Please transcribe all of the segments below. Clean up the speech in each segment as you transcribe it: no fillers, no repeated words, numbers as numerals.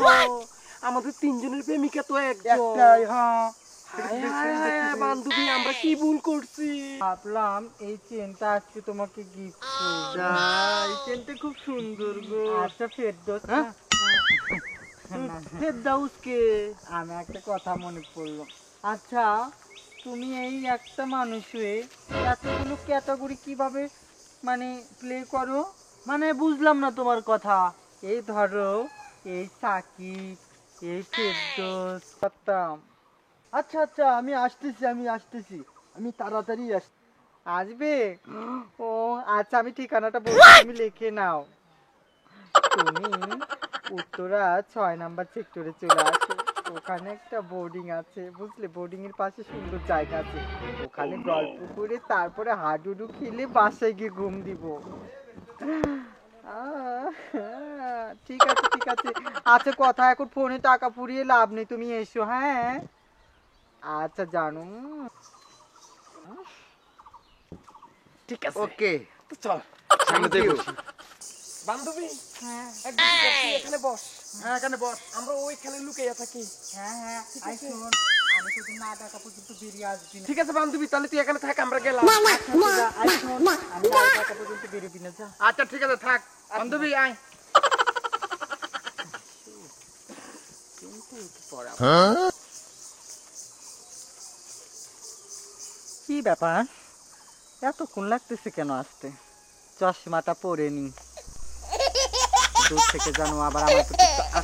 বললো আমাদের তিনজনের প্রেমিকা তো একটাই। হ্যাঁ বান্ধবী আমরা কি ভুল করছি? ভাবলাম এই চেনটা আজকে তোমাকে গিফট করব। এই চেনটা খুব সুন্দর গো। আচ্ছা ফেরদৌস, ফেরদাউসকে আমি একটা কথা মনে পড়লো। আচ্ছা তুমি এই একটা মানুষ হয়ে এতগুলো ক্যাটাগরি কিভাবে মানে প্লে করো? মানে বুঝলাম না তোমার কথা। এই ধরো এই সাকিব, এই ফেরদৌস করতাম। আচ্ছা আচ্ছা আমি আসতেছি আমি তাড়াতাড়ি আসবে? ও আচ্ছা, আমি ঠিকানাটা বলছি, তুমি লিখে নাও। তুমি উত্তরা 6 নাম্বার সেক্টরে চলে আসো। ওখানে একটা বোর্ডিং আছে, বুঝলে? বোর্ডিং এর পাশে সুন্দর জায়গা আছে, ওখানে গল্প করে তারপরে হাডুডু খেলে বাসায় গিয়ে ঘুম দিব। ঠিক আছে ঠিক আছে। আচ্ছা কথা এখন ফোনে টাকা পুড়িয়ে লাভ নেই, তুমি এসো। হ্যাঁ আচ্ছা জানো। ঠিক আছে ওকে তো চল থ্যাংক ইউ। বান্ধবী হ্যাঁ এখানে বস। হ্যাঁ এখানে বস। আমরা ওইখানে লুকিয়ে থাকি। হ্যাঁ হ্যাঁ আই শোন, আমি তোকে না ডাকা পর্যন্ত বেরিয়ে আসবি না। ঠিক আছে বান্ধবী তাহলে তুই এখানে থাক আমরা গেলাম। আই শোন, আমি না ডাকা পর্যন্ত বেরোবি না, যা। আচ্ছা ঠিক আছে থাক বান্ধবী আয়। কি ব্যাপার এতক্ষণ লাগতেছে কেন আসতে? চশমাটা পরে নি, দূর থেকে জানো আবার আমার প্রতি একটু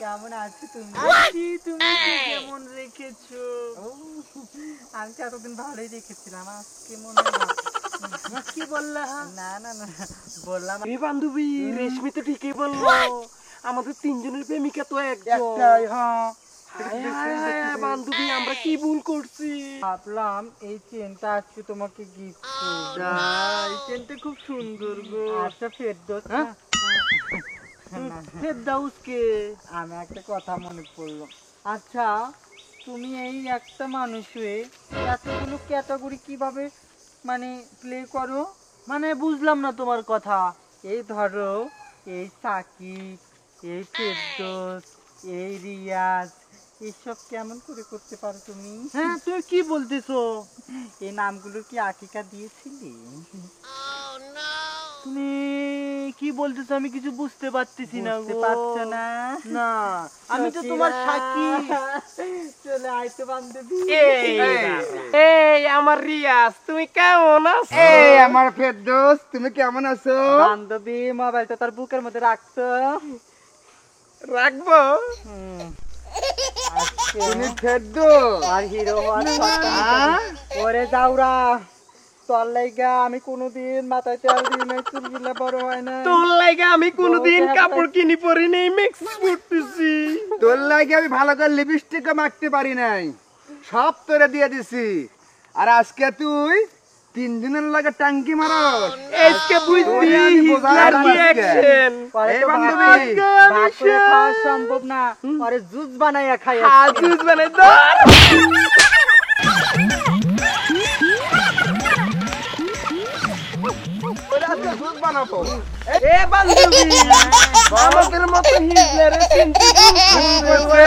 কেমন আছো তুমি? তুমি কেমন রেখেছো? আমি তো এতদিন ভালোই রেখেছিলাম, আজকে মনে হয় কি বললা? না না না বললাম বান্ধবী রেশমি তো ঠিকই বললো আমাদের তিনজনের প্রেমিকা তো একটাই। হ্যাঁ বান্ধবী আমরা কি ভুল করছি? ভাবলাম এই চেনটা আজকে তোমাকে গিফট করব। এই চেনটা খুব সুন্দর গো। আচ্ছা ফেরদৌস, ফেরদাউসকে আমি একটা কথা মনে পড়লো। আচ্ছা তুমি এই একটা মানুষ হয়ে এতগুলো ক্যাটাগরি কিভাবে মানে প্লে করো? মানে বুঝলাম না তোমার কথা। এই ধরো এই সাকিব, এই ফেরদৌস, এই রিয়াজ, এসব কেমন করে করতে পারো তুমি? হ্যাঁ তুই কি বলতেছো? এই নামগুলো কি আকিকা দিয়েছিলি? তুমি কি বলতেছো আমি কিছু বুঝতে পারতেছি না বুঝতে গো। পারছো না? না আমি তো তোমার সাক্ষী। চলে আইতো বান্ধবী। এই আমার রিয়াজ তুমি কেমন আছো? এই আমার ফেরদৌস, তুমি কেমন আছো? বান্ধবী মোবাইলটা তার বুকের মধ্যে রাখতো। রাখবো। তুমি ফেরদৌস আর হিরো ওরে যাওরা, তোর লাইগা আমি কোনোদিন মাথায় তেল দিই নাই, চুলগুলা বড় হয় না। তোর লাগে আমি কোনোদিন কাপড় কিনি পরি নেই, মিক্স করতেছি। তোর লাগে আমি ভালো করে লিপস্টিকও মাখতে পারি নাই, সব তোরে দিয়ে দিছি। আর আজকে তুই তিনজনের লাগে টাঙ্কি মারস। আজকে বুঝবি আমি বোঝাই হিটলার কি আজকে। অ্যাকশন। পরে এই তো বান্ধবী, ভাগ করে খাওয়া সম্ভব না, পরে জুস বানাইয়া খাই। জুস বানাই ধর। ওরে আজকে দুধ বানাবো। এ বান্ধবী আমাদের মতো হিটলারের চিন্তা করছে।